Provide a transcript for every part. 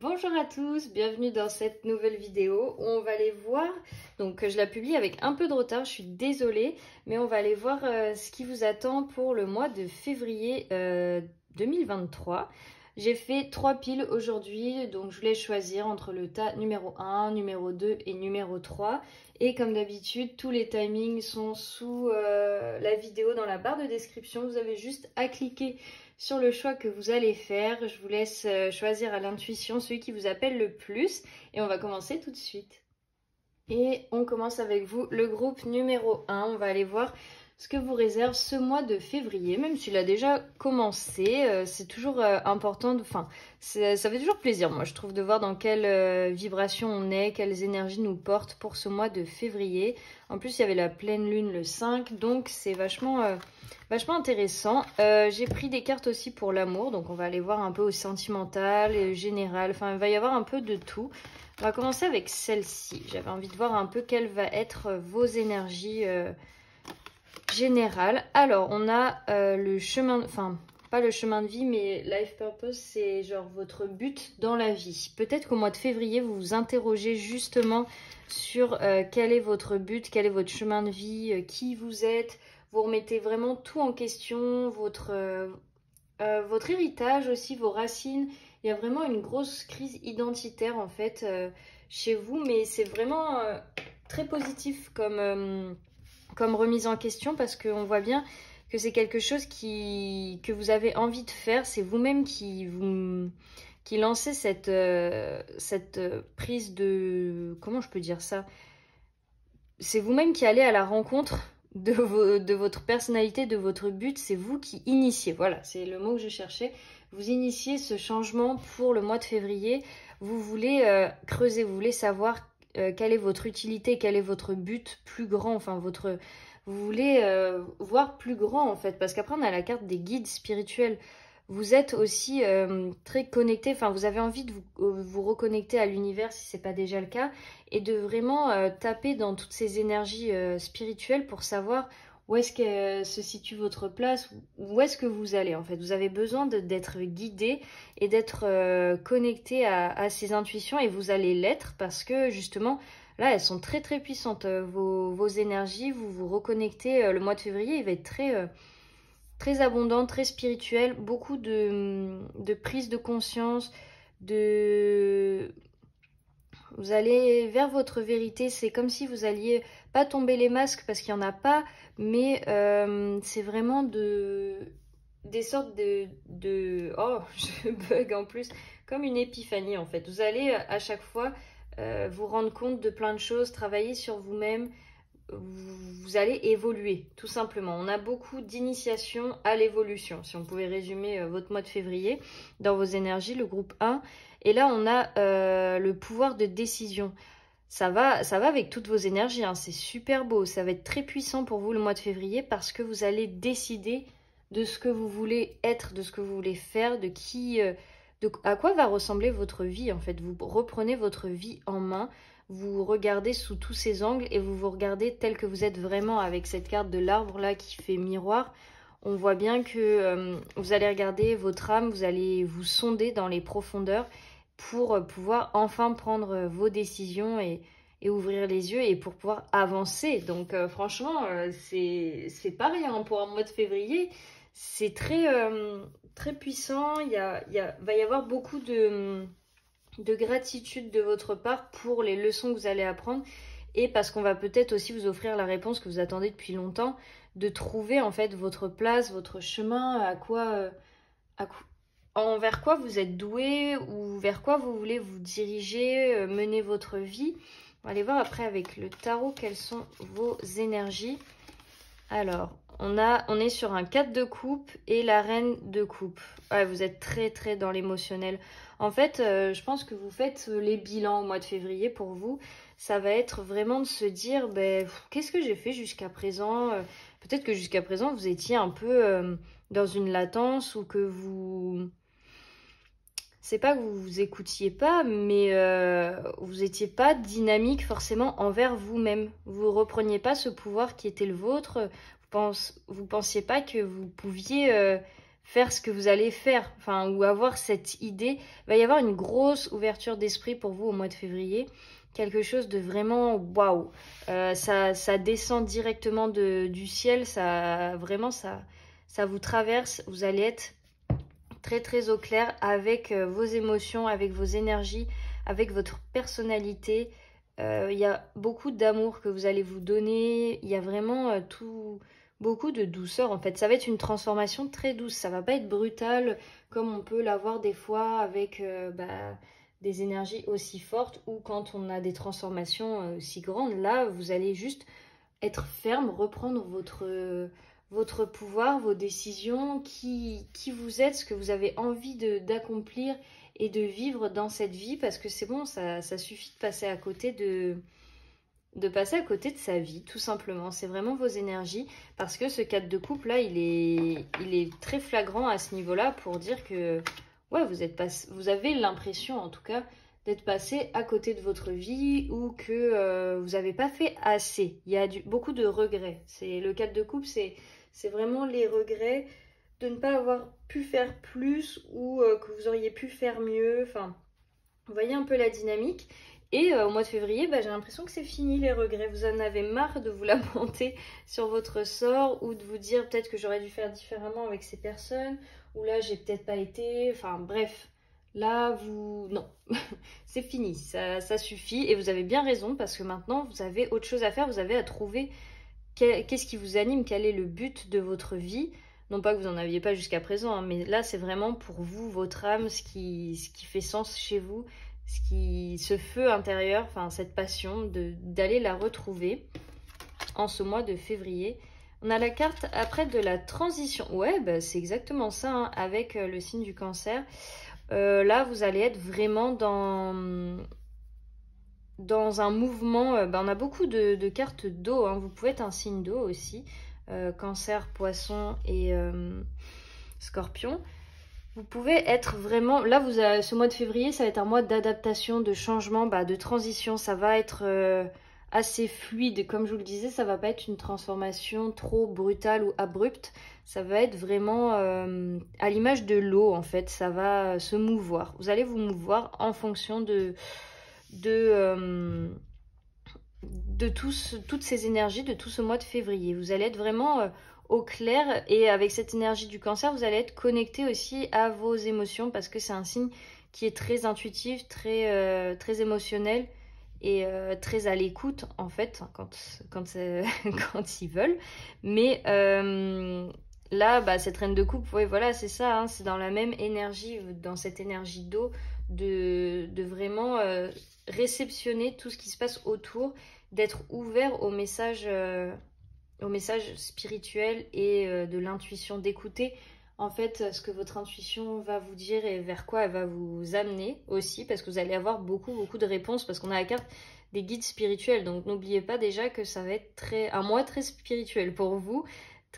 Bonjour à tous, bienvenue dans cette nouvelle vidéo où on va aller voir, donc je la publie avec un peu de retard, je suis désolée, mais on va aller voir ce qui vous attend pour le mois de février 2023. J'ai fait 3 piles aujourd'hui, donc je voulais choisir entre le tas numéro 1, numéro 2 et numéro 3. Et comme d'habitude, tous les timings sont sous la vidéo dans la barre de description. Vous avez juste à cliquer sur le choix que vous allez faire. Je vous laisse choisir à l'intuition celui qui vous appelle le plus. Et on va commencer tout de suite. Et on commence avec vous, le groupe numéro 1. On va aller voir ce que vous réserve ce mois de février, même s'il a déjà commencé, c'est toujours important, enfin, ça fait toujours plaisir, moi je trouve, de voir dans quelle vibration on est, quelles énergies nous portent pour ce mois de février. En plus, il y avait la pleine lune le 5, donc c'est vachement intéressant. J'ai pris des cartes aussi pour l'amour, donc on va aller voir un peu au sentimental et général, enfin, il va y avoir un peu de tout. On va commencer avec celle-ci. J'avais envie de voir un peu quelles vont être vos énergies général. Alors, on a le chemin, enfin, pas le chemin de vie, mais life purpose, c'est genre votre but dans la vie. Peut-être qu'au mois de février, vous vous interrogez justement sur quel est votre but, quel est votre chemin de vie, qui vous êtes. Vous remettez vraiment tout en question, votre héritage aussi, vos racines. Il y a vraiment une grosse crise identitaire en fait chez vous, mais c'est vraiment très positif comme remise en question, parce qu'on voit bien que c'est quelque chose que vous avez envie de faire. C'est vous-même qui lancez cette prise de... Comment je peux dire ça? C'est vous-même qui allez à la rencontre de votre personnalité, de votre but. C'est vous qui initiez. Voilà, c'est le mot que je cherchais. Vous initiez ce changement pour le mois de février. Vous voulez creuser, vous voulez savoir quelle est votre utilité, quel est votre but plus grand, enfin vous voulez voir plus grand en fait, parce qu'après on a la carte des guides spirituels. Vous êtes aussi très connecté, enfin vous avez envie de vous reconnecter à l'univers si c'est pas déjà le cas, et de vraiment taper dans toutes ces énergies spirituelles pour savoir où est-ce que se situe votre place, où est-ce que vous allez en fait. Vous avez besoin d'être guidé et d'être connecté à ces intuitions, et vous allez l'être parce que justement là elles sont très très puissantes, vos énergies. Vous vous reconnectez, le mois de février il va être très abondant, très spirituel, beaucoup de prise de conscience, vous allez vers votre vérité. C'est comme si vous alliez pas tomber les masques parce qu'il n'y en a pas, mais c'est vraiment des sortes oh, je bug en plus, comme une épiphanie en fait. Vous allez à chaque fois vous rendre compte de plein de choses, travailler sur vous-même. Vous allez évoluer, tout simplement. On a beaucoup d'initiation à l'évolution, si on pouvait résumer votre mois de février dans vos énergies, le groupe 1. Et là, on a le pouvoir de décision. Ça va avec toutes vos énergies, hein. C'est super beau. Ça va être très puissant pour vous le mois de février parce que vous allez décider de ce que vous voulez être, de ce que vous voulez faire, à quoi va ressembler votre vie en fait. Vous reprenez votre vie en main. Vous regardez sous tous ces angles et vous regardez tel que vous êtes vraiment, avec cette carte de l'arbre là qui fait miroir. On voit bien que vous allez regarder votre âme, vous allez vous sonder dans les profondeurs pour pouvoir enfin prendre vos décisions et ouvrir les yeux et pour pouvoir avancer. Donc franchement, c'est pas rien pour un mois de février. C'est très puissant. Va y avoir beaucoup de gratitude de votre part pour les leçons que vous allez apprendre, et parce qu'on va peut-être aussi vous offrir la réponse que vous attendez depuis longtemps, de trouver en fait votre place, votre chemin, envers quoi vous êtes doué ou vers quoi vous voulez vous diriger, mener votre vie. On va aller voir après avec le tarot quelles sont vos énergies. Alors, on est sur un 4 de coupe et la reine de coupe. Ouais, vous êtes très très dans l'émotionnel. En fait, je pense que vous faites les bilans au mois de février pour vous. Ça va être vraiment de se dire, ben, qu'est-ce que j'ai fait jusqu'à présent? Peut-être que jusqu'à présent, vous étiez un peu dans une latence, ou que vous... C'est pas que vous vous écoutiez pas, mais vous étiez pas dynamique forcément envers vous-même. Vous repreniez pas ce pouvoir qui était le vôtre. Vous pensiez pas que vous pouviez faire ce que vous allez faire, enfin, ou avoir cette idée. Il va y avoir une grosse ouverture d'esprit pour vous au mois de février. Quelque chose de vraiment waouh. Ça descend directement du ciel, vraiment, ça vous traverse. Vous allez être très très au clair avec vos émotions, avec vos énergies, avec votre personnalité. Il y a beaucoup d'amour que vous allez vous donner. Il y a vraiment beaucoup de douceur en fait. Ça va être une transformation très douce. Ça va pas être brutal comme on peut l'avoir des fois avec des énergies aussi fortes ou quand on a des transformations si grandes. Là, vous allez juste être ferme, reprendre votre pouvoir, vos décisions, qui vous êtes, ce que vous avez envie d'accomplir et de vivre dans cette vie, parce que c'est bon, ça suffit de passer à côté de passer à côté de sa vie, tout simplement. C'est vraiment vos énergies, parce que ce 4 de coupe là, il est très flagrant à ce niveau-là pour dire que ouais, vous avez l'impression en tout cas d'être passé à côté de votre vie ou que vous n'avez pas fait assez. Il y a beaucoup de regrets. Le 4 de coupe, c'est vraiment les regrets de ne pas avoir pu faire plus ou que vous auriez pu faire mieux. Enfin, vous voyez un peu la dynamique. Et au mois de février, j'ai l'impression que c'est fini les regrets. Vous en avez marre de vous lamenter sur votre sort ou de vous dire peut-être que j'aurais dû faire différemment avec ces personnes ou là j'ai peut-être pas été. Enfin bref, là non, c'est fini, ça suffit et vous avez bien raison parce que maintenant vous avez autre chose à faire. Vous avez à trouver qu'est-ce qui vous anime, quel est le but de votre vie. Non pas que vous n'en aviez pas jusqu'à présent, hein, mais là c'est vraiment pour vous, votre âme, ce qui fait sens chez vous, ce feu intérieur, enfin cette passion, d'aller la retrouver en ce mois de février. On a la carte après de la transition. Ouais, c'est exactement ça, hein, avec le signe du Cancer. Là, vous allez être vraiment dans un mouvement. On a beaucoup de cartes d'eau, hein. Vous pouvez être un signe d'eau aussi. Cancer, Poisson et Scorpion. Vous pouvez être vraiment... Là, ce mois de février, ça va être un mois d'adaptation, de changement, de transition. Ça va être assez fluide. Comme je vous le disais, ça va pas être une transformation trop brutale ou abrupte. Ça va être vraiment à l'image de l'eau, en fait. Ça va se mouvoir. Vous allez vous mouvoir en fonction de toutes ces énergies, de tout ce mois de février. Vous allez être vraiment... au clair et avec cette énergie du Cancer, vous allez être connecté aussi à vos émotions parce que c'est un signe qui est très intuitif, très émotionnel et très à l'écoute en fait quand ils veulent. Mais là, cette reine de coupe, ouais, voilà, c'est ça, hein, c'est dans la même énergie, dans cette énergie d'eau, de vraiment réceptionner tout ce qui se passe autour, d'être ouvert au message spirituel et de l'intuition, d'écouter en fait ce que votre intuition va vous dire et vers quoi elle va vous amener aussi, parce que vous allez avoir beaucoup de réponses, parce qu'on a la carte des guides spirituels, donc n'oubliez pas déjà que ça va être un mois très spirituel pour vous,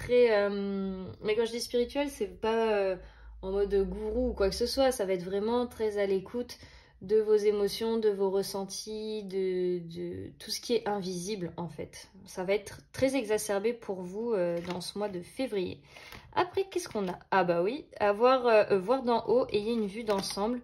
mais quand je dis spirituel, c'est pas en mode gourou ou quoi que ce soit, ça va être vraiment très à l'écoute de vos émotions, de vos ressentis, de tout ce qui est invisible en fait. Ça va être très exacerbé pour vous dans ce mois de février. Après, qu'est-ce qu'on a? Ah bah oui, voir d'en haut, ayez une vue d'ensemble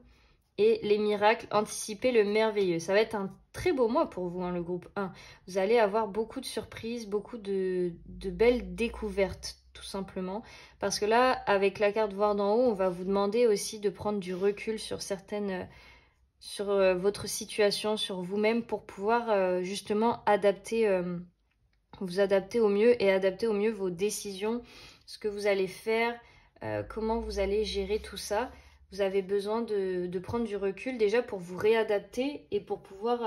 et les miracles, anticiper le merveilleux. Ça va être un très beau mois pour vous, hein, le groupe 1. Vous allez avoir beaucoup de surprises, beaucoup de belles découvertes, tout simplement. Parce que là, avec la carte voir d'en haut, on va vous demander aussi de prendre du recul sur sur votre situation, sur vous-même pour pouvoir justement vous adapter au mieux et adapter au mieux vos décisions, ce que vous allez faire, comment vous allez gérer tout ça. Vous avez besoin de prendre du recul déjà pour vous réadapter et pour pouvoir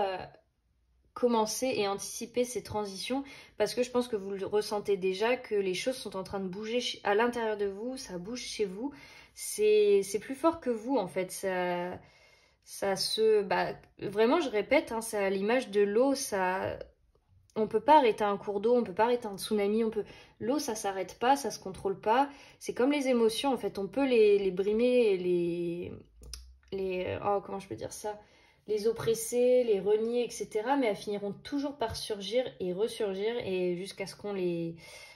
commencer et anticiper ces transitions, parce que je pense que vous le ressentez déjà, que les choses sont en train de bouger à l'intérieur de vous, ça bouge chez vous, c'est plus fort que vous en fait, vraiment je répète, hein, c'est à l'image de l'eau, on peut pas arrêter un cours d'eau, on peut pas arrêter un tsunami, l'eau ça s'arrête pas, ça se contrôle pas, c'est comme les émotions en fait, on peut les brimer, comment je peux dire ça, les oppresser, les renier, etc. Mais elles finiront toujours par surgir et ressurgir et jusqu'à ce qu'on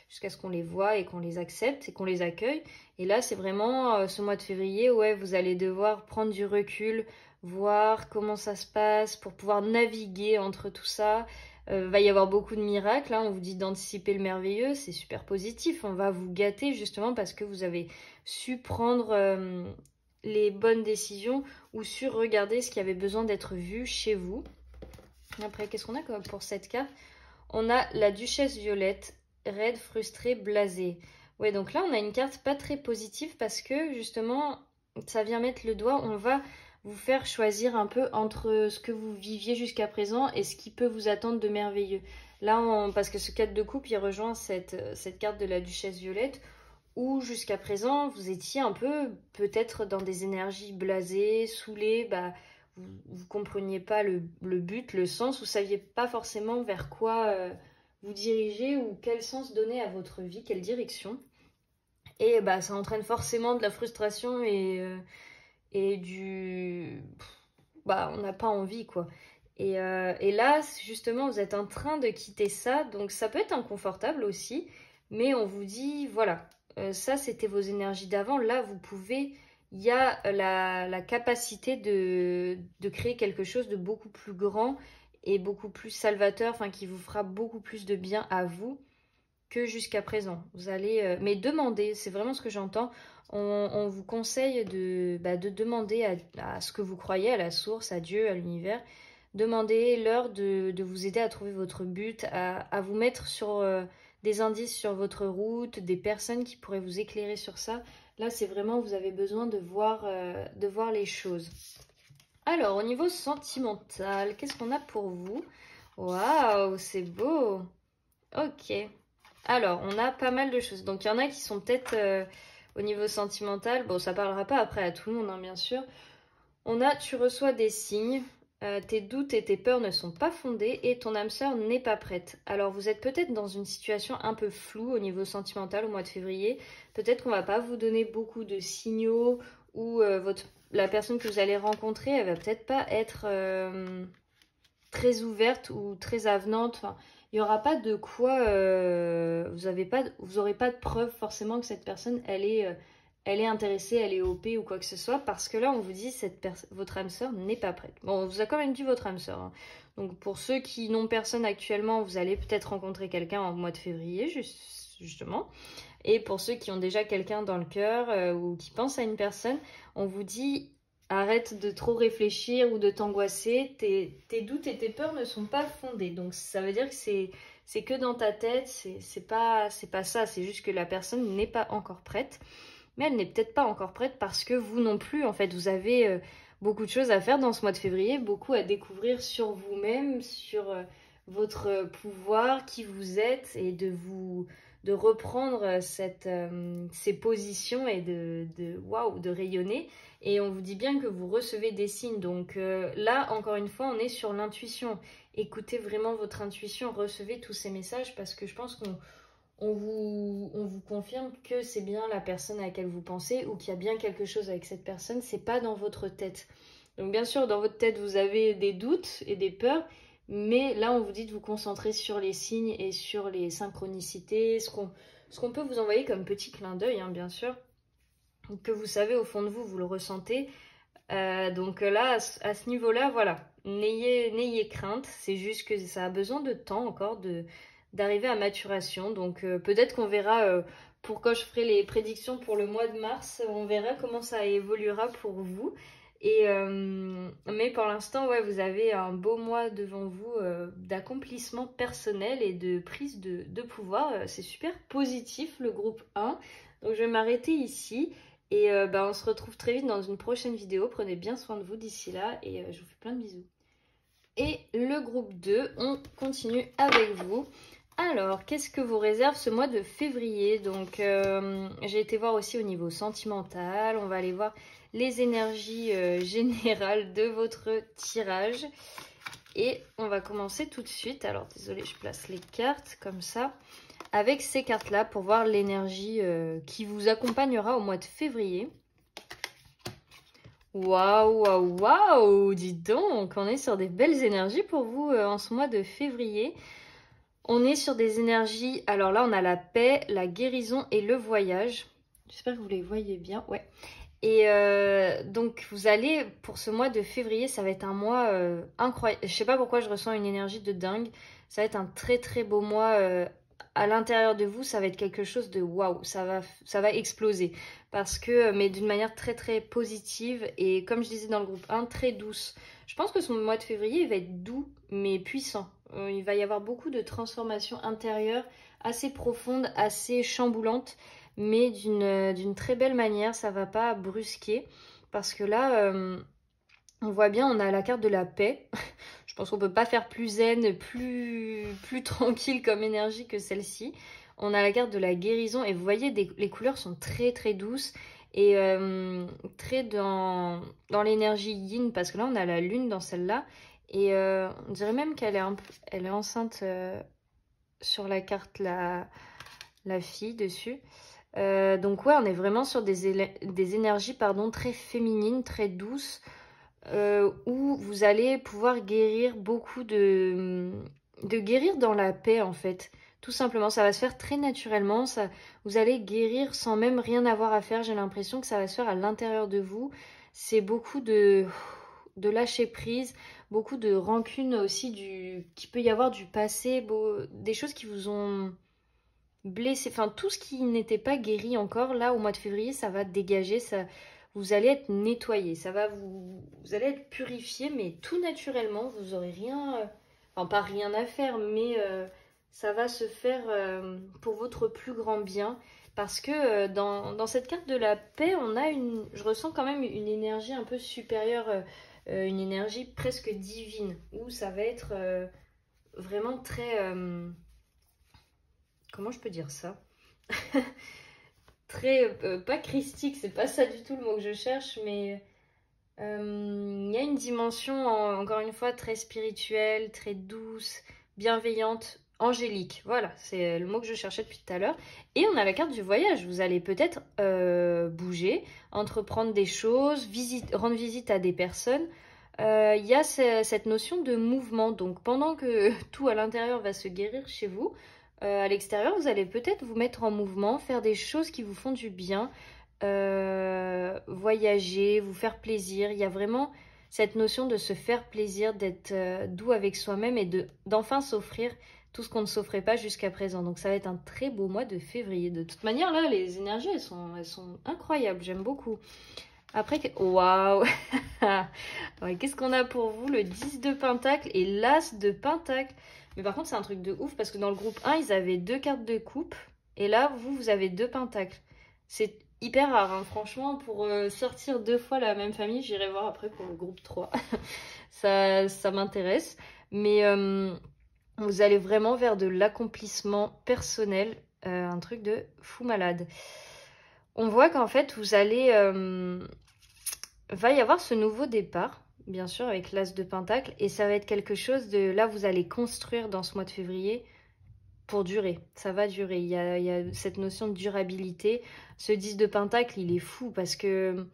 jusqu'à ce qu'on les voit et qu'on les accepte et qu'on les accueille. Et là, c'est vraiment ce mois de février, ouais, vous allez devoir prendre du recul, voir comment ça se passe pour pouvoir naviguer entre tout ça. Va y avoir beaucoup de miracles, hein. On vous dit d'anticiper le merveilleux, c'est super positif. On va vous gâter justement parce que vous avez su prendre les bonnes décisions ou su regarder ce qui avait besoin d'être vu chez vous. Après, qu'est-ce qu'on a pour cette carte? On a la Duchesse Violette, raide, frustrée, blasée. Ouais, donc là, on a une carte pas très positive parce que justement, ça vient mettre le doigt. On va vous faire choisir un peu entre ce que vous viviez jusqu'à présent et ce qui peut vous attendre de merveilleux. Là, parce que ce 4 de coupe, il rejoint cette carte de la Duchesse Violette où jusqu'à présent, vous étiez un peu peut-être dans des énergies blasées, saoulées, vous ne compreniez pas le but, le sens, vous ne saviez pas forcément vers quoi vous diriger ou quel sens donner à votre vie, quelle direction. Et ça entraîne forcément de la frustration et du... on n'a pas envie, quoi. Et là, justement, vous êtes en train de quitter ça, donc ça peut être inconfortable aussi, mais on vous dit, voilà, ça c'était vos énergies d'avant, là vous pouvez... Il y a la capacité de créer quelque chose de beaucoup plus grand et beaucoup plus salvateur, enfin qui vous fera beaucoup plus de bien à vous que jusqu'à présent. Vous allez, mais demandez, c'est vraiment ce que j'entends. On vous conseille de demander à ce que vous croyez, à la source, à Dieu, à l'univers. Demandez-leur de vous aider à trouver votre but, à vous mettre sur des indices sur votre route, des personnes qui pourraient vous éclairer sur ça. Là, c'est vraiment, vous avez besoin de voir les choses. Alors, au niveau sentimental, qu'est-ce qu'on a pour vous? Waouh, c'est beau. Ok. Alors, on a pas mal de choses. Donc, il y en a qui sont peut-être au niveau sentimental. Bon, ça parlera pas après à tout le monde, hein, bien sûr. On a, tu reçois des signes. Tes doutes et tes peurs ne sont pas fondés et ton âme sœur n'est pas prête. Alors vous êtes peut-être dans une situation un peu floue au niveau sentimental au mois de février. Peut-être qu'on va pas vous donner beaucoup de signaux ou la personne que vous allez rencontrer, elle va peut-être pas être très ouverte ou très avenante. Enfin, il n'y aura pas de quoi... vous n'aurez pas de preuve forcément que cette personne, elle est intéressée, elle est OP ou quoi que ce soit, parce que là, on vous dit votre âme sœur n'est pas prête. Bon, on vous a quand même dit votre âme sœur. Hein. Donc, pour ceux qui n'ont personne actuellement, vous allez peut-être rencontrer quelqu'un en mois de février, justement. Et pour ceux qui ont déjà quelqu'un dans le cœur ou qui pensent à une personne, on vous dit arrête de trop réfléchir ou de t'angoisser. Tes doutes et tes peurs ne sont pas fondés. Donc, ça veut dire que c'est que dans ta tête, c'est pas ça. C'est juste que la personne n'est pas encore prête. Mais elle n'est peut-être pas encore prête parce que vous non plus, en fait, vous avez beaucoup de choses à faire dans ce mois de février, beaucoup à découvrir sur vous-même, sur votre pouvoir, qui vous êtes, et de reprendre ces positions et de rayonner. Et on vous dit bien que vous recevez des signes. Donc là, encore une fois, on est sur l'intuition. Écoutez vraiment votre intuition, recevez tous ces messages parce que je pense qu'on vous confirme que c'est bien la personne à laquelle vous pensez ou qu'il y a bien quelque chose avec cette personne, c'est pas dans votre tête. Donc bien sûr, dans votre tête, vous avez des doutes et des peurs, mais là, on vous dit de vous concentrer sur les signes et sur les synchronicités, ce qu'on peut vous envoyer comme petit clin d'œil, hein, bien sûr, que vous savez au fond de vous, vous le ressentez. Donc là, à ce niveau-là, voilà, n'ayez crainte, c'est juste que ça a besoin de temps encore d'arriver à maturation. Donc peut-être qu'on verra, pour quand je ferai les prédictions pour le mois de mars, on verra comment ça évoluera pour vous. Mais pour l'instant, ouais, vous avez un beau mois devant vous d'accomplissement personnel et de prise de pouvoir. C'est super positif, le groupe 1. Donc je vais m'arrêter ici. Et on se retrouve très vite dans une prochaine vidéo. Prenez bien soin de vous d'ici là et je vous fais plein de bisous. Et le groupe 2, on continue avec vous. Alors, qu'est-ce que vous réserve ce mois de février? Donc, j'ai été voir aussi au niveau sentimental. On va aller voir les énergies générales de votre tirage. Et on va commencer tout de suite. Alors, désolée, je place les cartes comme ça. Avec ces cartes-là pour voir l'énergie qui vous accompagnera au mois de février. Waouh, waouh, waouh! Dis donc, on est sur des belles énergies pour vous en ce mois de février. On est sur des énergies, alors là on a la paix, la guérison et le voyage. J'espère que vous les voyez bien, ouais. Et donc vous allez, pour ce mois de février, ça va être un mois incroyable. Je sais pas pourquoi je ressens une énergie de dingue. Ça va être un très très beau mois à l'intérieur de vous. Ça va être quelque chose de waouh, ça va exploser. Parce que, mais d'une manière très très positive et comme je disais dans le groupe 1, très douce. Je pense que ce mois de février, il va être doux mais puissant. Il va y avoir beaucoup de transformations intérieures assez profondes, assez chamboulantes, mais d'une très belle manière, ça va pas brusquer, parce que là, on voit bien, on a la carte de la paix. Je pense qu'on peut pas faire plus zen, plus tranquille comme énergie que celle-ci. On a la carte de la guérison, et vous voyez, les couleurs sont très très douces, et très dans l'énergie yin, parce que là, on a la lune dans celle-là, et on dirait même qu'elle est, elle est enceinte sur la carte, la fille dessus. Donc ouais, on est vraiment sur des énergies pardon, très féminines, très douces, où vous allez pouvoir guérir beaucoup de guérir dans la paix en fait. Tout simplement, ça va se faire très naturellement, vous allez guérir sans même rien avoir à faire. J'ai l'impression que ça va se faire à l'intérieur de vous. C'est beaucoup de lâcher prise, beaucoup de rancune aussi qui peut y avoir du passé, des choses qui vous ont blessé, enfin tout ce qui n'était pas guéri encore, là au mois de février, ça va dégager, vous allez être nettoyé, vous allez être purifié, mais tout naturellement, vous aurez rien, enfin pas rien à faire, mais ça va se faire pour votre plus grand bien, parce que dans cette carte de la paix, je ressens quand même une énergie un peu supérieure, une énergie presque divine, où ça va être vraiment très comment je peux dire ça? Très, pas christique, c'est pas ça du tout le mot que je cherche, mais il y a une dimension, encore une fois, très spirituelle, très douce, bienveillante, angélique. Voilà, c'est le mot que je cherchais depuis tout à l'heure. Et on a la carte du voyage. Vous allez peut-être bouger, entreprendre des choses, rendre visite à des personnes. Il y a cette notion de mouvement. Donc pendant que tout à l'intérieur va se guérir chez vous, à l'extérieur, vous allez peut-être vous mettre en mouvement, faire des choses qui vous font du bien, voyager, vous faire plaisir. Il y a vraiment cette notion de se faire plaisir, d'être doux avec soi-même et d'enfin s'offrir tout ce qu'on ne s'offrait pas jusqu'à présent. Donc ça va être un très beau mois de février. De toute manière, là, les énergies, elles sont incroyables. J'aime beaucoup. Après, waouh. Ouais, qu'est-ce qu'on a pour vous? Le 10 de Pentacle et l'As de Pentacle. Mais par contre, c'est un truc de ouf parce que dans le groupe 1, ils avaient 2 cartes de coupe. Et là, vous avez 2 pentacles. C'est hyper rare, hein. Franchement, pour sortir 2 fois la même famille, j'irai voir après pour le groupe 3. ça m'intéresse. Mais vous allez vraiment vers de l'accomplissement personnel. Un truc de fou malade. On voit qu'en fait, vous allez... va y avoir ce nouveau départ, bien sûr, avec l'As de Pentacle. Et ça va être quelque chose de... Là, vous allez construire dans ce mois de février pour durer. Ça va durer. Il y a cette notion de durabilité. Ce 10 de Pentacle, il est fou parce que...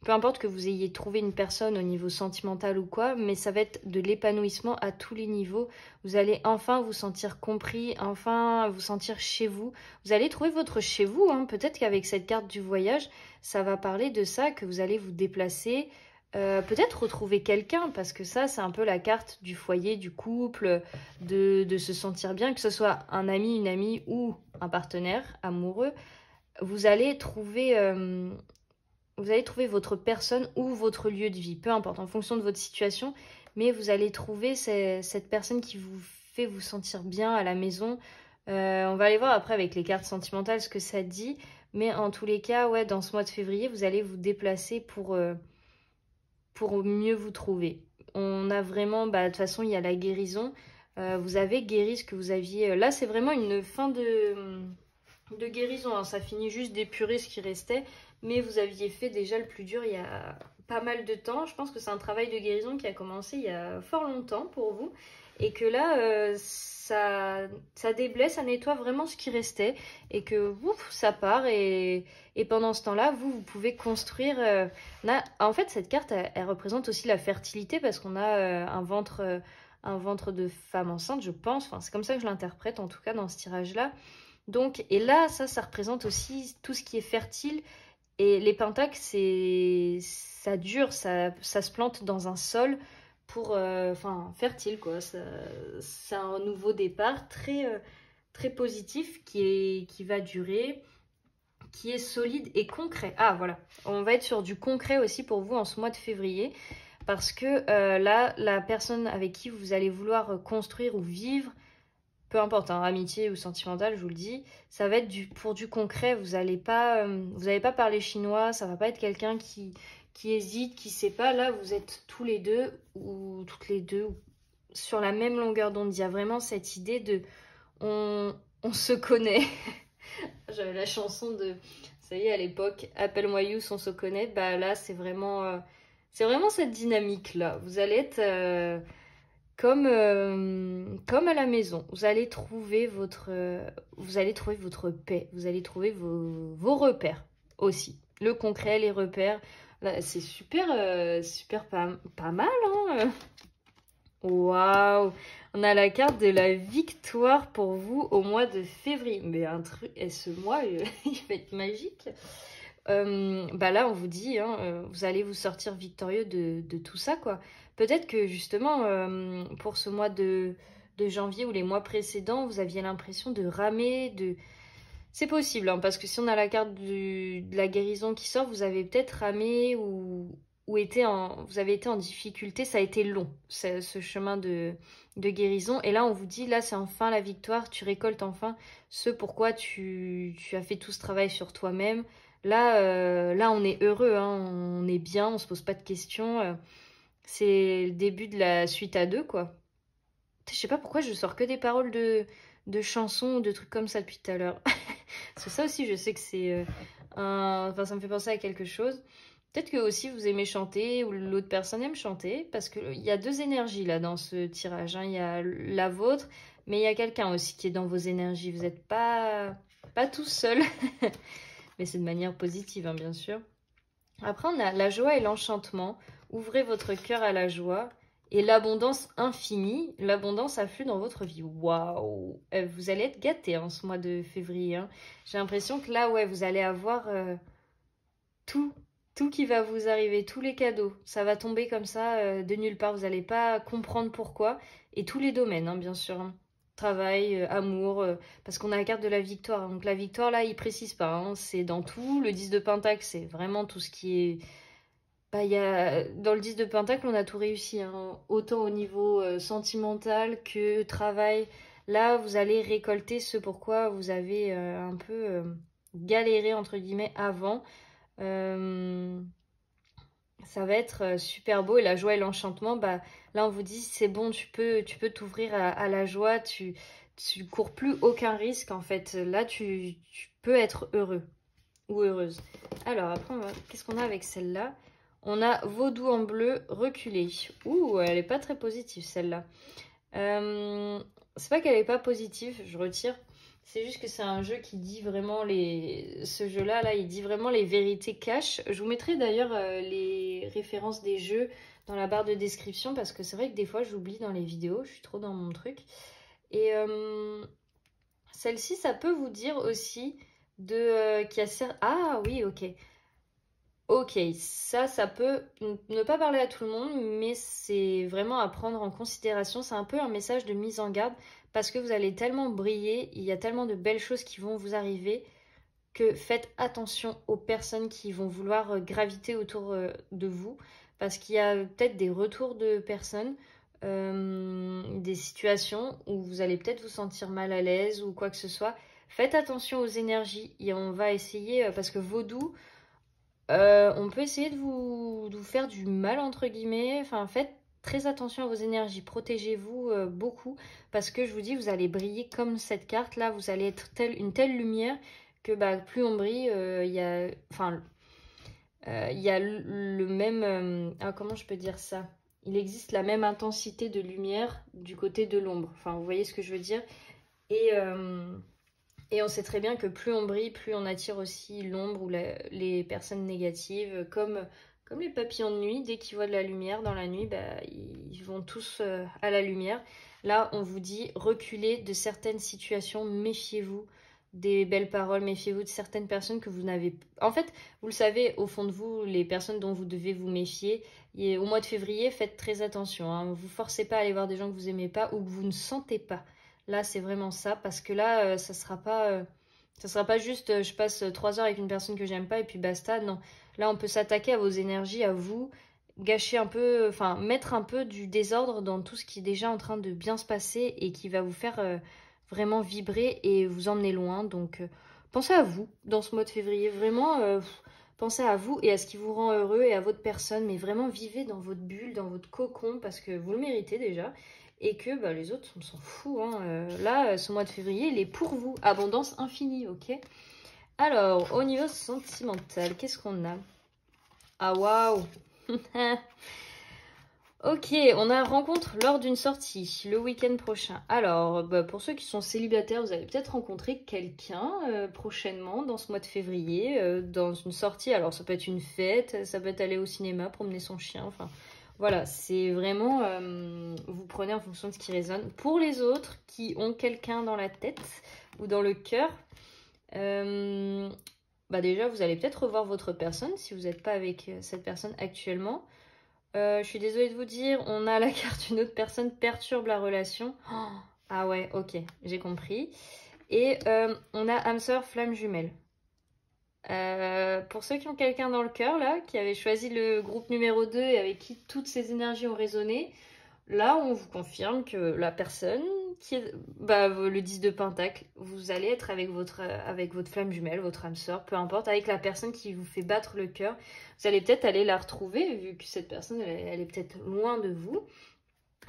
Peu importe que vous ayez trouvé une personne au niveau sentimental ou quoi, mais ça va être de l'épanouissement à tous les niveaux. Vous allez enfin vous sentir compris, enfin vous sentir chez vous. Vous allez trouver votre chez vous, hein. Peut-être qu'avec cette carte du voyage, ça va parler de ça, que vous allez vous déplacer, peut-être retrouver quelqu'un, parce que ça, c'est un peu la carte du foyer, du couple, de se sentir bien, que ce soit un ami, une amie ou un partenaire amoureux. Vous allez trouver... vous allez trouver votre personne ou votre lieu de vie, peu importe, en fonction de votre situation, mais vous allez trouver cette personne qui vous fait vous sentir bien à la maison. On va aller voir après avec les cartes sentimentales ce que ça dit, mais en tous les cas, ouais, dans ce mois de février, vous allez vous déplacer pour mieux vous trouver. On a vraiment, bah, de toute façon, il y a la guérison. Vous avez guéri ce que vous aviez... Là, c'est vraiment une fin de guérison, hein. Ça finit juste d'épurer ce qui restait. Mais vous aviez fait déjà le plus dur il y a pas mal de temps. Je pense que c'est un travail de guérison qui a commencé il y a fort longtemps pour vous. Et que là, ça déblaye, ça nettoie vraiment ce qui restait. Et que ouf, ça part. Et pendant ce temps-là, vous pouvez construire... En fait, cette carte, elle représente aussi la fertilité parce qu'on a un ventre un ventre de femme enceinte, je pense. Enfin, c'est comme ça que je l'interprète, en tout cas, dans ce tirage-là. Donc, et là, ça représente aussi tout ce qui est fertile. Et les pentacles, ça dure, ça se plante dans un sol pour, enfin, fertile, quoi. C'est un nouveau départ très positif qui va durer, qui est solide et concret. Ah, voilà. On va être sur du concret aussi pour vous en ce mois de février. Parce que là, la personne avec qui vous allez vouloir construire ou vivre, peu importe, hein, amitié ou sentimental, je vous le dis, ça va être pour du concret. Vous n'allez pas parler chinois, ça va pas être quelqu'un qui hésite, qui sait pas. Là, vous êtes tous les deux ou toutes les deux sur la même longueur d'onde. Il y a vraiment cette idée de on se connaît. J'avais la chanson de, ça y est, à l'époque, Appelle-moi Yous, on se connaît. Bah là, c'est vraiment cette dynamique-là. Vous allez être comme à la maison. Vous allez trouver votre paix. Vous allez trouver vos repères aussi. Le concret, les repères. C'est super pas mal, hein. Waouh! On a la carte de la victoire pour vous au mois de février. Mais un truc, et ce mois, il va être magique. Bah là, on vous dit, hein, vous allez vous sortir victorieux de tout ça, quoi. Peut-être que justement, pour ce mois de janvier ou les mois précédents, vous aviez l'impression de ramer, C'est possible, hein, parce que si on a la carte de la guérison qui sort, vous avez peut-être ramé ou vous avez été en difficulté. Ça a été long, ce chemin de guérison. Et là, on vous dit, là, c'est enfin la victoire. Tu récoltes enfin ce pourquoi tu as fait tout ce travail sur toi-même. Là, on est heureux, hein, on est bien, on se pose pas de questions. C'est le début de la suite à deux, quoi. Je sais pas pourquoi je sors que des paroles de chansons ou de trucs comme ça depuis tout à l'heure. C'est ça aussi, je sais que c'est enfin, ça me fait penser à quelque chose. Peut-être que aussi vous aimez chanter ou l'autre personne aime chanter, parce qu'il y a deux énergies là dans ce tirage, hein. Il y a la vôtre, mais il y a quelqu'un aussi qui est dans vos énergies. Vous n'êtes pas tout seul, mais c'est de manière positive, hein, bien sûr. Après, on a la joie et l'enchantement. Ouvrez votre cœur à la joie. Et l'abondance infinie, l'abondance afflue dans votre vie. Waouh! Vous allez être gâtés en ce mois de février, hein. J'ai l'impression que là, ouais, vous allez avoir tout, tout qui va vous arriver, tous les cadeaux. Ça va tomber comme ça de nulle part. Vous n'allez pas comprendre pourquoi. Et tous les domaines, hein, bien sûr, hein. Travail, amour, parce qu'on a la carte de la victoire. Donc la victoire, là, il précise pas, hein. C'est dans tout. Le 10 de Pentacle, c'est vraiment tout ce qui est... Bah, dans le 10 de Pentacle, on a tout réussi, hein. Autant au niveau sentimental que travail. Là, vous allez récolter ce pourquoi vous avez un peu galéré, entre guillemets, avant. Ça va être super beau. Et la joie et l'enchantement, bah, là, on vous dit, c'est bon, tu peux t'ouvrir à la joie. Tu cours plus aucun risque, en fait. Là, tu peux être heureux ou heureuse. Alors, après, qu'est-ce qu'on a avec celle-là? On a Vaudou en bleu reculé. Ouh, elle est pas très positive celle-là. C'est pas qu'elle est pas positive, je retire. C'est juste que c'est un jeu qui dit vraiment ce jeu-là, là, il dit vraiment les vérités cash. Je vous mettrai d'ailleurs les références des jeux dans la barre de description parce que c'est vrai que des fois j'oublie dans les vidéos, je suis trop dans mon truc. Et celle-ci, ça peut vous dire aussi qui a Ah oui, ok. Ok, ça peut ne pas parler à tout le monde, mais c'est vraiment à prendre en considération. C'est un peu un message de mise en garde parce que vous allez tellement briller, il y a tellement de belles choses qui vont vous arriver que faites attention aux personnes qui vont vouloir graviter autour de vous parce qu'il y a peut-être des retours de personnes, des situations où vous allez peut-être vous sentir mal à l'aise ou quoi que ce soit. Faites attention aux énergies et on va essayer, parce que Vaudou... on peut essayer de vous faire du mal, entre guillemets. Enfin, faites très attention à vos énergies. Protégez-vous beaucoup. Parce que je vous dis, vous allez briller comme cette carte-là. Vous allez être une telle lumière que bah, plus on brille, il y a... Enfin, il y a le même... comment je peux dire ça? Il existe la même intensité de lumière du côté de l'ombre. Enfin, vous voyez ce que je veux dire? Et on sait très bien que plus on brille, plus on attire aussi l'ombre ou les personnes négatives, comme comme les papillons de nuit, dès qu'ils voient de la lumière dans la nuit, bah, ils vont tous à la lumière. Là, on vous dit reculez de certaines situations, méfiez-vous des belles paroles, méfiez-vous de certaines personnes que vous n'avez... En fait, vous le savez, au fond de vous, les personnes dont vous devez vous méfier, au mois de février, faites très attention. Hein. Vous ne forcez pas à aller voir des gens que vous n'aimez pas ou que vous ne sentez pas. Là, c'est vraiment ça, parce que là, ça sera pas juste je passe 3 heures avec une personne que j'aime pas et puis basta. Non, là, on peut s'attaquer à vos énergies, à vous, gâcher un peu, enfin, mettre un peu du désordre dans tout ce qui est déjà en train de bien se passer et qui va vous faire... vraiment vibrer et vous emmener loin. Donc, pensez à vous dans ce mois de février. Vraiment, pensez à vous et à ce qui vous rend heureux et à votre personne. Mais vraiment, vivez dans votre bulle, dans votre cocon, parce que vous le méritez déjà. Et que bah, les autres, on s'en fout. Hein. Là, ce mois de février, il est pour vous. Abondance infinie, ok? Alors, au niveau sentimental, qu'est-ce qu'on a? Ah, waouh! Ok, on a rencontre lors d'une sortie le week-end prochain. Alors, bah, pour ceux qui sont célibataires, vous allez peut-être rencontrer quelqu'un prochainement dans ce mois de février, dans une sortie. Alors, ça peut être une fête, ça peut être aller au cinéma, promener son chien. Enfin, voilà, c'est vraiment, vous prenez en fonction de ce qui résonne. Pour les autres qui ont quelqu'un dans la tête ou dans le cœur, bah déjà, vous allez peut-être revoir votre personne si vous n'êtes pas avec cette personne actuellement. Je suis désolée de vous dire, on a la carte d'une autre personne perturbe la relation. Oh, ah ouais, ok, j'ai compris. Et on a âme sœur, flamme jumelle. Pour ceux qui ont quelqu'un dans le cœur, là, qui avait choisi le groupe numéro 2 et avec qui toutes ces énergies ont résonné, là, on vous confirme que la personne qui est bah, le 10 de Pentacle, vous allez être avec votre flamme jumelle, votre âme sœur, peu importe, avec la personne qui vous fait battre le cœur. Vous allez peut-être aller la retrouver, vu que cette personne, elle est peut-être loin de vous.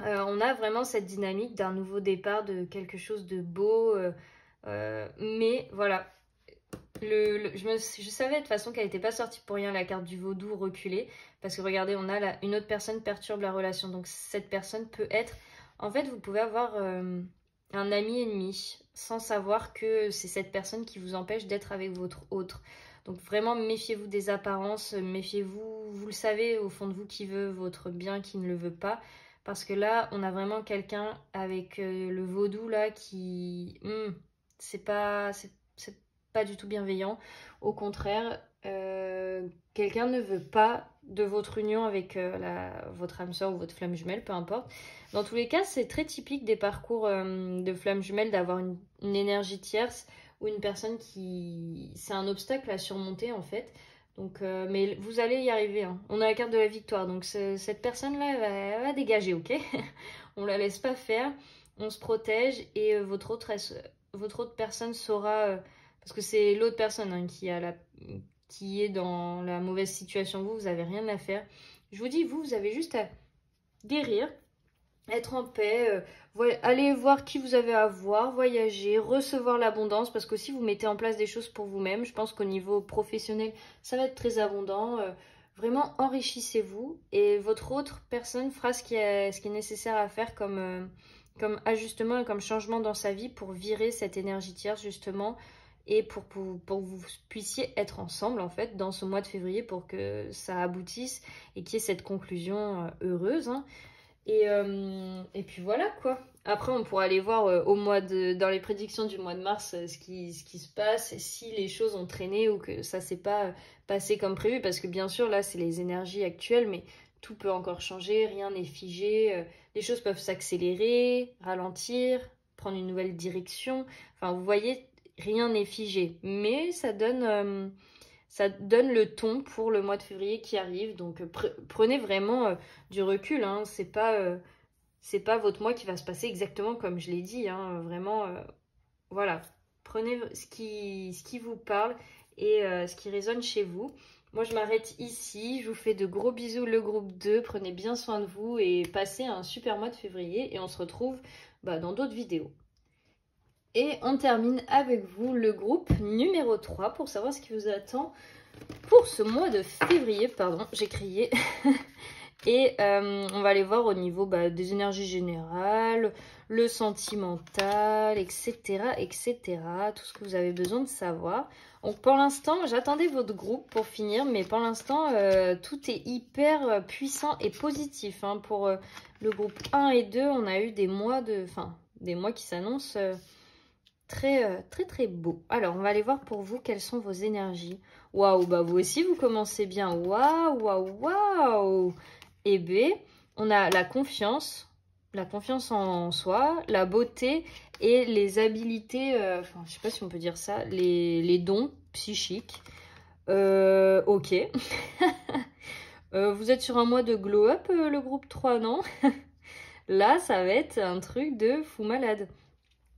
On a vraiment cette dynamique d'un nouveau départ, de quelque chose de beau. Mais voilà, je savais de toute façon qu'elle n'était pas sortie pour rien, la carte du vaudou reculée. Parce que regardez, on a une autre personne perturbe la relation. Donc cette personne peut être... En fait, vous pouvez avoir un ami ennemi sans savoir que c'est cette personne qui vous empêche d'être avec votre autre. Donc vraiment, méfiez-vous des apparences, méfiez-vous, vous le savez au fond de vous qui veut votre bien, qui ne le veut pas. Parce que là, on a vraiment quelqu'un avec le vaudou là qui... c'est pas du tout bienveillant. Au contraire, quelqu'un ne veut pas de votre union avec votre âme sœur ou votre flamme jumelle, peu importe. Dans tous les cas, c'est très typique des parcours de flamme jumelle d'avoir une énergie tierce ou une personne qui... C'est un obstacle à surmonter en fait. Donc, mais vous allez y arriver. Hein. On a la carte de la victoire. Donc cette personne-là, elle va dégager, ok? On la laisse pas faire. On se protège et votre autre personne saura... parce que c'est l'autre personne hein, qui est dans la mauvaise situation. Vous n'avez rien à faire. Je vous dis, vous avez juste à guérir, être en paix, aller voir qui vous avez à voir, voyager, recevoir l'abondance. Parce que si vous mettez en place des choses pour vous-même, je pense qu'au niveau professionnel, ça va être très abondant. Vraiment, enrichissez-vous. Et votre autre personne fera ce qui est nécessaire à faire comme ajustement et comme changement dans sa vie pour virer cette énergie tierce, justement. Et pour que vous puissiez être ensemble, en fait, dans ce mois de février pour que ça aboutisse et qu'il y ait cette conclusion heureuse. Hein. Et puis voilà, quoi. Après, on pourra aller voir dans les prédictions du mois de mars ce qui se passe, si les choses ont traîné ou que ça s'est pas passé comme prévu. Parce que bien sûr, là, c'est les énergies actuelles, mais tout peut encore changer, rien n'est figé. Les choses peuvent s'accélérer, ralentir, prendre une nouvelle direction. Enfin, vous voyez... Rien n'est figé, mais ça donne le ton pour le mois de février qui arrive. Donc prenez vraiment du recul. Hein. C'est pas votre mois qui va se passer exactement comme je l'ai dit. Hein. Vraiment, voilà. Prenez ce qui vous parle et ce qui résonne chez vous. Moi, je m'arrête ici. Je vous fais de gros bisous, le groupe 2. Prenez bien soin de vous et passez un super mois de février. Et on se retrouve dans d'autres vidéos. Et on termine avec vous le groupe numéro 3 pour savoir ce qui vous attend pour ce mois de février. Pardon, j'ai crié. Et on va aller voir au niveau des énergies générales, le sentimental, etc., etc. Tout ce que vous avez besoin de savoir. Donc pour l'instant, j'attendais votre groupe pour finir, mais pour l'instant, tout est hyper puissant et positif. Hein. Pour le groupe 1 et 2, on a eu des mois qui s'annoncent très, très, très beaux. Alors, on va aller voir pour vous quelles sont vos énergies. Waouh, bah vous aussi, vous commencez bien. Waouh, waouh, waouh. Et B, on a la confiance en soi, la beauté et les habilités, enfin, je sais pas si on peut dire ça, les dons psychiques. Ok. Vous êtes sur un mois de glow-up, le groupe 3, non? Là, ça va être un truc de fou malade.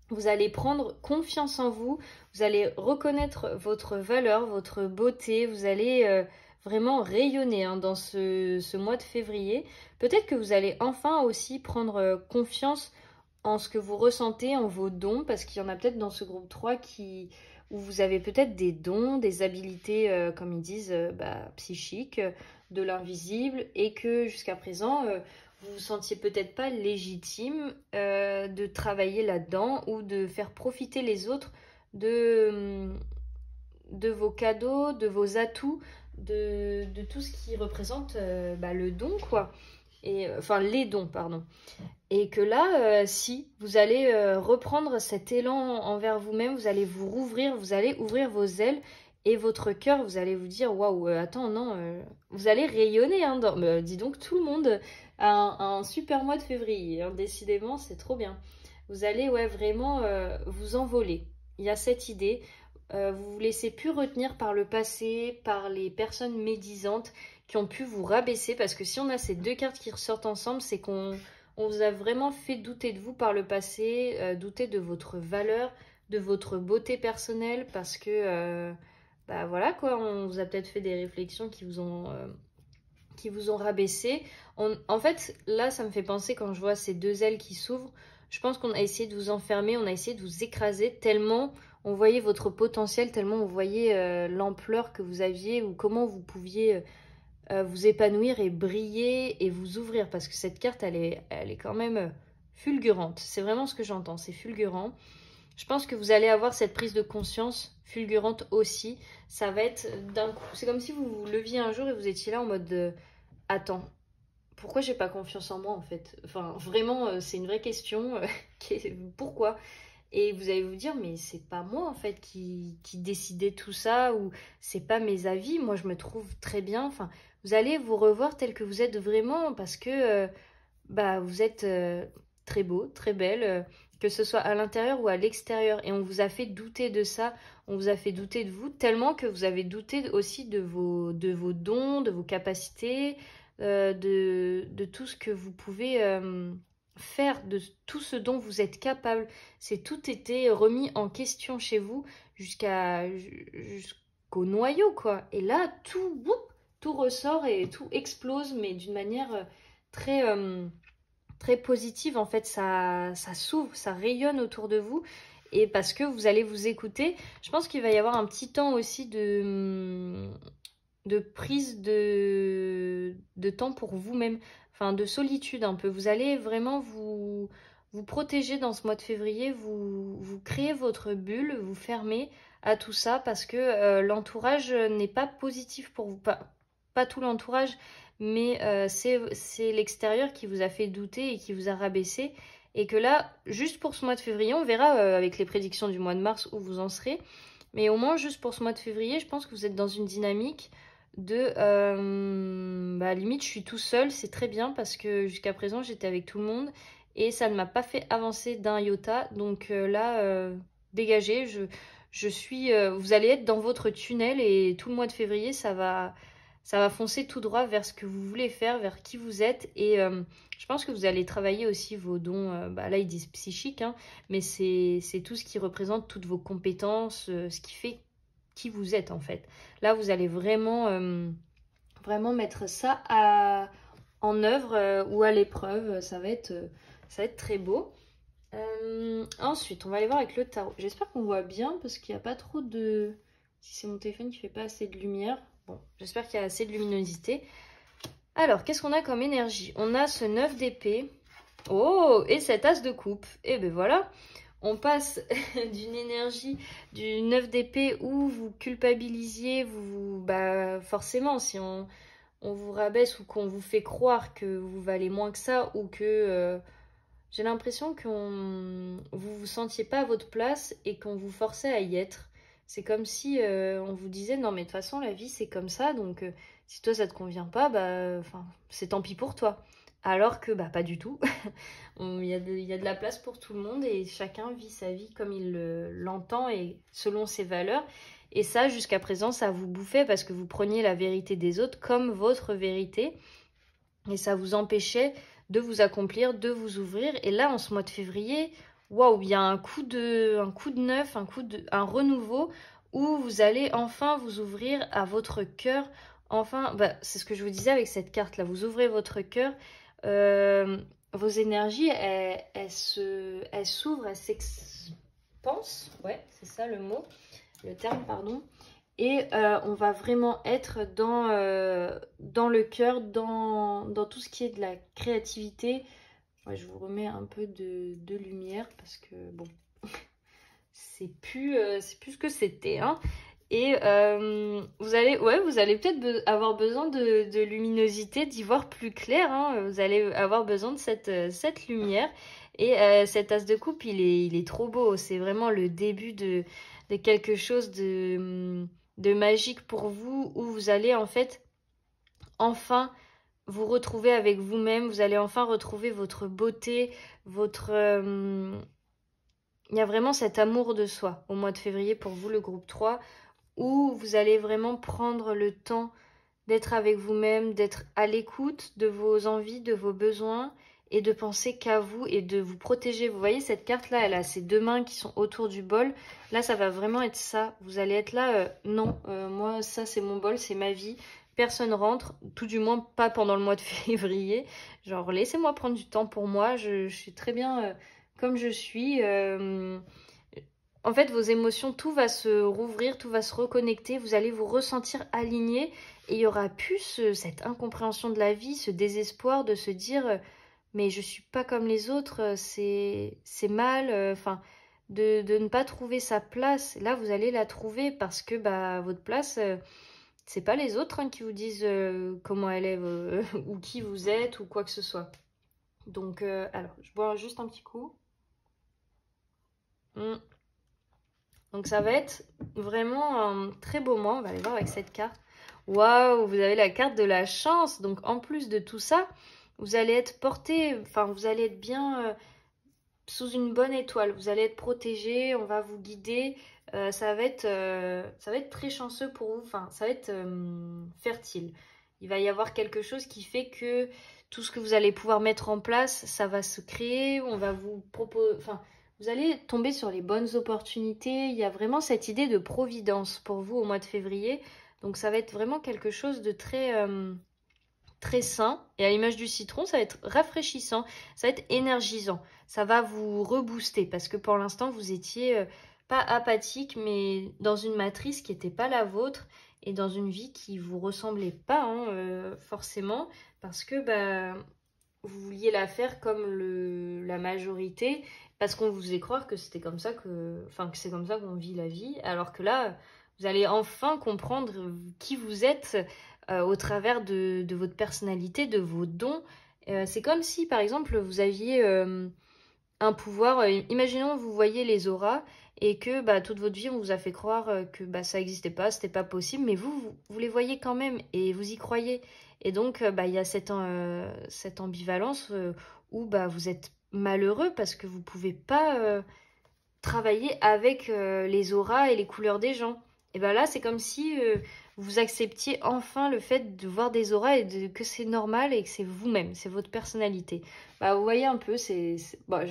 Vous allez prendre confiance en vous, vous allez reconnaître votre valeur, votre beauté, vous allez vraiment rayonner hein, dans ce mois de février. Peut-être que vous allez enfin aussi prendre confiance en ce que vous ressentez, en vos dons, parce qu'il y en a peut-être dans ce groupe 3 où vous avez peut-être des dons, des habilités, comme ils disent, psychiques, de l'invisible, et que jusqu'à présent, vous vous sentiez peut-être pas légitime de travailler là-dedans ou de faire profiter les autres de vos cadeaux, de vos atouts, de tout ce qui représente le don, quoi. Et, enfin, les dons, pardon. Et que là, si vous allez reprendre cet élan envers vous-même, vous allez vous rouvrir, vous allez ouvrir vos ailes et votre cœur, vous allez vous dire, waouh, attends, non, vous allez rayonner. Hein, dis donc, tout le monde a un super mois de février. Hein, décidément, c'est trop bien. Vous allez vraiment vous envoler. Il y a cette idée. Vous vous laissez plus retenir par le passé, par les personnes médisantes qui ont pu vous rabaisser. Parce que si on a ces deux cartes qui ressortent ensemble, c'est qu'on vous a vraiment fait douter de vous par le passé, douter de votre valeur, de votre beauté personnelle. Parce que, voilà quoi, on vous a peut-être fait des réflexions qui vous ont rabaissé. En fait, là, ça me fait penser quand je vois ces deux ailes qui s'ouvrent. Je pense qu'on a essayé de vous enfermer, on a essayé de vous écraser tellement on voyait votre potentiel, tellement on voyait l'ampleur que vous aviez ou comment vous pouviez vous épanouir et briller et vous ouvrir. Parce que cette carte, elle est quand même fulgurante. C'est vraiment ce que j'entends, c'est fulgurant. Je pense que vous allez avoir cette prise de conscience fulgurante aussi. Ça va être d'un coup. C'est comme si vous vous leviez un jour et vous étiez là en mode attends, pourquoi j'ai pas confiance en moi en fait? Enfin, vraiment, c'est une vraie question. Pourquoi? Et vous allez vous dire, mais c'est pas moi en fait qui décidais tout ça ou c'est pas mes avis. Moi, je me trouve très bien. Enfin, vous allez vous revoir tel que vous êtes vraiment parce que vous êtes très beau, très belle, que ce soit à l'intérieur ou à l'extérieur. Et on vous a fait douter de ça, on vous a fait douter de vous tellement que vous avez douté aussi de vos dons, de vos capacités, de tout ce que vous pouvez faire, de tout ce dont vous êtes capable. C'est tout été remis en question chez vous jusqu'au noyau, quoi. Et là, tout ressort et tout explose, mais d'une manière très, très positive. En fait, ça s'ouvre, ça rayonne autour de vous. Et parce que vous allez vous écouter, je pense qu'il va y avoir un petit temps aussi de prise de temps pour vous-même, enfin de solitude un peu. Vous allez vraiment vous protéger dans ce mois de février, vous créez votre bulle, vous fermez à tout ça parce que l'entourage n'est pas positif pour vous. Pas tout l'entourage, mais c'est l'extérieur qui vous a fait douter et qui vous a rabaissé. Et que là, juste pour ce mois de février, on verra avec les prédictions du mois de mars où vous en serez. Mais au moins, juste pour ce mois de février, je pense que vous êtes dans une dynamique de limite je suis tout seul, c'est très bien parce que jusqu'à présent j'étais avec tout le monde et ça ne m'a pas fait avancer d'un iota. Donc là, dégagez, je suis vous allez être dans votre tunnel et tout le mois de février ça va foncer tout droit vers ce que vous voulez faire, vers qui vous êtes. Et je pense que vous allez travailler aussi vos dons, là ils disent psychiques, hein, mais c'est tout ce qui représente toutes vos compétences, ce qui fait qui vous êtes en fait. Là, vous allez vraiment, vraiment mettre ça en œuvre ou à l'épreuve. Ça va être très beau. Ensuite, on va aller voir avec le tarot. J'espère qu'on voit bien parce qu'il n'y a pas trop de... Si c'est mon téléphone qui fait pas assez de lumière. Bon, j'espère qu'il y a assez de luminosité. Alors, qu'est-ce qu'on a comme énergie? On a ce 9 d'épée. Oh, et cet as de coupe. Et ben voilà, on passe d'une énergie du 9 d'épée où vous culpabilisiez, bah forcément, si on vous rabaisse ou qu'on vous fait croire que vous valez moins que ça ou que j'ai l'impression vous vous sentiez pas à votre place et qu'on vous forçait à y être. C'est comme si on vous disait non mais de toute façon la vie c'est comme ça donc si toi ça te convient pas bah enfin c'est tant pis pour toi. Alors que bah pas du tout. Il y a de la place pour tout le monde et chacun vit sa vie comme il l'entend et selon ses valeurs. Et ça jusqu'à présent ça vous bouffait parce que vous preniez la vérité des autres comme votre vérité et ça vous empêchait de vous accomplir, de vous ouvrir. Et là, en ce mois de février, waouh, il y a un coup de neuf, un renouveau où vous allez enfin vous ouvrir à votre cœur. Enfin, bah, c'est ce que je vous disais avec cette carte-là. Vous ouvrez votre cœur. Vos énergies, elles s'ouvrent, elles s'expansent. Ouais, c'est ça le terme, pardon. Et on va vraiment être dans le cœur, dans tout ce qui est de la créativité. Ouais, je vous remets un peu de lumière parce que bon, c'est plus ce que c'était. Hein. Et vous allez peut-être avoir besoin de luminosité, d'y voir plus clair. Hein. Vous allez avoir besoin de cette lumière. Et cet as de coupe, il est trop beau. C'est vraiment le début de quelque chose de magique pour vous, où vous allez en fait enfin vous retrouver avec vous-même, vous allez enfin retrouver votre beauté, il y a vraiment cet amour de soi au mois de février pour vous, le groupe 3, où vous allez vraiment prendre le temps d'être avec vous-même, d'être à l'écoute de vos envies, de vos besoins, et de penser qu'à vous et de vous protéger. Vous voyez, cette carte-là, elle a ses deux mains qui sont autour du bol. Là, ça va vraiment être ça. Vous allez être là, non, moi, ça, c'est mon bol, c'est ma vie. Personne rentre, tout du moins pas pendant le mois de février. Genre, laissez-moi prendre du temps pour moi. Je suis très bien comme je suis. En fait, vos émotions, tout va se rouvrir, tout va se reconnecter. Vous allez vous ressentir aligné. Et il y aura plus cette incompréhension de la vie, ce désespoir de se dire mais je suis pas comme les autres, c'est mal, enfin de ne pas trouver sa place. Là, vous allez la trouver parce que bah votre place, c'est pas les autres hein, qui vous disent comment elle est ou qui vous êtes ou quoi que ce soit. Donc, alors, je bois juste un petit coup. Donc ça va être vraiment un très beau mois. On va aller voir avec cette carte. Waouh, vous avez la carte de la chance. Donc en plus de tout ça, vous allez être porté, enfin vous allez être bien sous une bonne étoile. Vous allez être protégé, on va vous guider. Ça va être très chanceux pour vous. Enfin, ça va être fertile. Il va y avoir quelque chose qui fait que tout ce que vous allez pouvoir mettre en place, ça va se créer. On va vous proposer, enfin, vous allez tomber sur les bonnes opportunités. Il y a vraiment cette idée de providence pour vous au mois de février. Donc ça va être vraiment quelque chose de très sain. Et à l'image du citron, ça va être rafraîchissant, ça va être énergisant. Ça va vous rebooster parce que pour l'instant, vous étiez pas apathique, mais dans une matrice qui n'était pas la vôtre et dans une vie qui vous ressemblait pas hein, forcément parce que bah, vous vouliez la faire comme la majorité parce qu'on vous faisait croire que c'était comme ça que c'est comme ça qu'on vit la vie alors que là vous allez enfin comprendre qui vous êtes au travers de votre personnalité, de vos dons. C'est comme si par exemple vous aviez un pouvoir, imaginons vous voyez les auras et que bah, toute votre vie on vous a fait croire que bah, ça n'existait pas, c'était pas possible, mais vous les voyez quand même et vous y croyez. Et donc bah, y a cette ambivalence où bah, vous êtes malheureux parce que vous pouvez pas travailler avec les auras et les couleurs des gens. Et bien là c'est comme si vous acceptiez enfin le fait de voir des auras et que c'est normal et que c'est vous-même, c'est votre personnalité. Bah, vous voyez un peu, bon,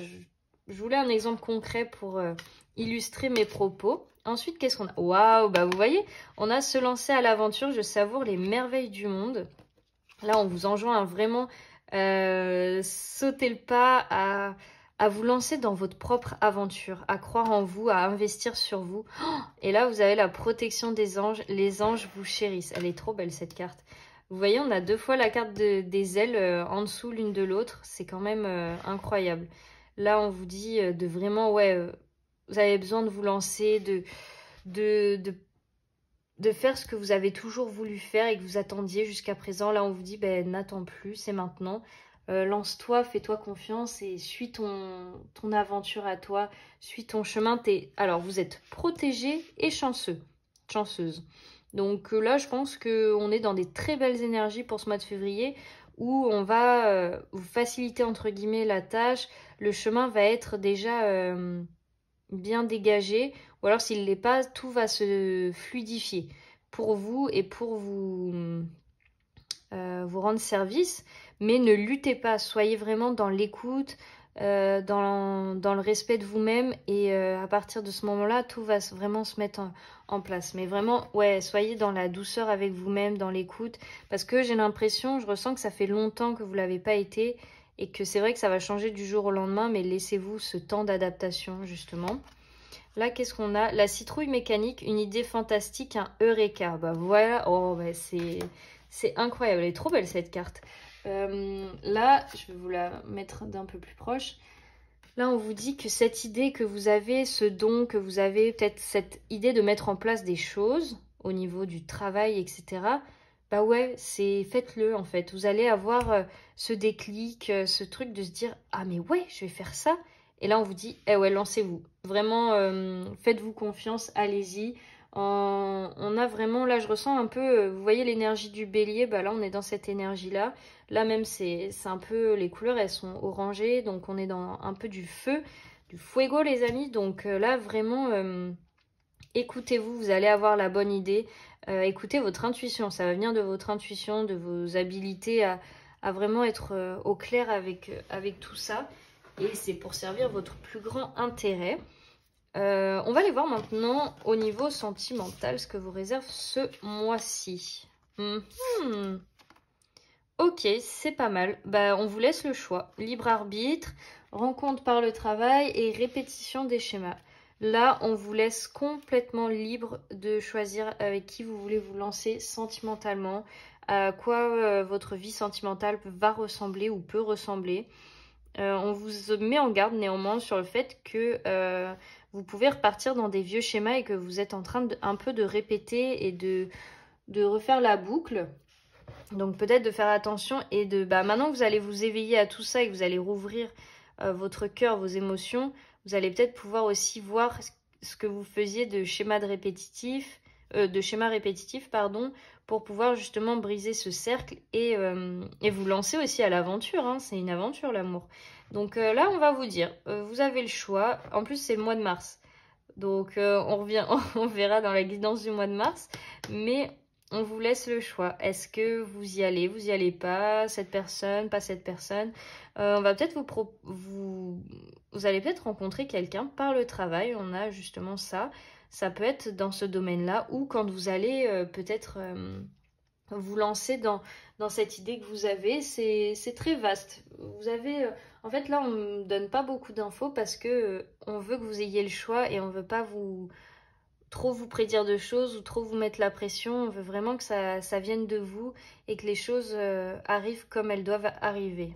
je voulais un exemple concret pour illustrer mes propos. Ensuite, qu'est-ce qu'on a? Waouh, bah vous voyez, on a se lancer à l'aventure, je savoure les merveilles du monde. Là, on vous enjoint à vraiment sauter le pas, à vous lancer dans votre propre aventure, à croire en vous, à investir sur vous. Et là, vous avez la protection des anges. Les anges vous chérissent. Elle est trop belle, cette carte. Vous voyez, on a 2 fois la carte des ailes en dessous l'une de l'autre. C'est quand même incroyable. Là, on vous dit de vraiment, ouais, vous avez besoin de vous lancer, de faire ce que vous avez toujours voulu faire et que vous attendiez jusqu'à présent. Là, on vous dit, ben, n'attends plus, c'est maintenant. Lance-toi, fais-toi confiance et suis ton aventure à toi, suis ton chemin. Alors, vous êtes protégé et chanceuse. Donc là, je pense qu'on est dans des très belles énergies pour ce mois de février où on va vous faciliter, entre guillemets, la tâche. Le chemin va être déjà bien dégagé. Ou alors, s'il ne l'est pas, tout va se fluidifier pour vous et pour vous rendre service. Mais ne luttez pas, soyez vraiment dans l'écoute, dans le respect de vous-même. Et à partir de ce moment-là, tout va vraiment se mettre en place. Mais vraiment, ouais, soyez dans la douceur avec vous-même, dans l'écoute. Parce que j'ai l'impression, je ressens que ça fait longtemps que vous ne l'avez pas été. Et que c'est vrai que ça va changer du jour au lendemain. Mais laissez-vous ce temps d'adaptation, justement. Là, qu'est-ce qu'on a? La citrouille mécanique, une idée fantastique, un Eureka. Bah voilà, oh, bah, c'est incroyable. Elle est trop belle, cette carte. Là, je vais vous la mettre d'un peu plus proche. Là, on vous dit que cette idée que vous avez, ce don que vous avez, peut-être cette idée de mettre en place des choses au niveau du travail, etc. Bah ouais, faites-le en fait. Vous allez avoir ce déclic, ce truc de se dire « Ah mais ouais, je vais faire ça ». Et là, on vous dit « Eh ouais, lancez-vous ». Vraiment, faites-vous confiance, allez-y. On a vraiment, là je ressens un peu, vous voyez l'énergie du bélier, bah là on est dans cette énergie-là. Là même c'est un peu, les couleurs elles sont orangées, donc on est dans un peu du feu, du fuego les amis. Donc là vraiment, écoutez-vous, vous allez avoir la bonne idée. Écoutez votre intuition, ça va venir de votre intuition, de vos habilités à vraiment être au clair avec tout ça. Et c'est pour servir votre plus grand intérêt. On va aller voir maintenant au niveau sentimental ce que vous réserve ce mois-ci. Ok, c'est pas mal. Bah, on vous laisse le choix. Libre arbitre, rencontre par le travail et répétition des schémas. Là, on vous laisse complètement libre de choisir avec qui vous voulez vous lancer sentimentalement, à quoi votre vie sentimentale va ressembler ou peut ressembler. On vous met en garde néanmoins sur le fait que vous pouvez repartir dans des vieux schémas et que vous êtes en train un peu de répéter et de refaire la boucle. Donc peut-être de faire attention et maintenant que vous allez vous éveiller à tout ça et que vous allez rouvrir votre cœur, vos émotions, vous allez peut-être pouvoir aussi voir ce que vous faisiez de schéma répétitif, pour pouvoir justement briser ce cercle et vous lancer aussi à l'aventure. Hein. C'est une aventure l'amour. Donc là, on va vous dire, vous avez le choix. En plus, c'est le mois de mars. Donc on verra dans la guidance du mois de mars. Mais on vous laisse le choix. Est-ce que vous y allez pas, cette personne, pas cette personne. On va peut-être vous allez peut-être rencontrer quelqu'un par le travail. On a justement ça. Ça peut être dans ce domaine-là ou quand vous allez peut-être vous lancer dans cette idée que vous avez. C'est très vaste. Vous avez... en fait, là, on ne donne pas beaucoup d'infos parce que on veut que vous ayez le choix et on ne veut pas trop vous prédire de choses ou trop vous mettre la pression. On veut vraiment que ça vienne de vous et que les choses arrivent comme elles doivent arriver.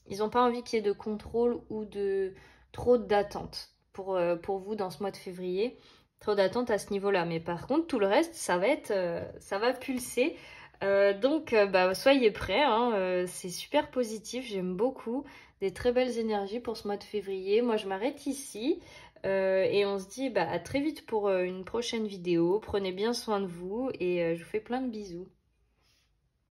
Ils n'ont pas envie qu'il y ait de contrôle ou de trop d'attente pour vous dans ce mois de février. Trop d'attente à ce niveau-là. Mais par contre, tout le reste, ça va pulser. Donc, soyez prêts. Hein, c'est super positif. J'aime beaucoup. Des très belles énergies pour ce mois de février. Moi, je m'arrête ici. Et on se dit à très vite pour une prochaine vidéo. Prenez bien soin de vous et je vous fais plein de bisous.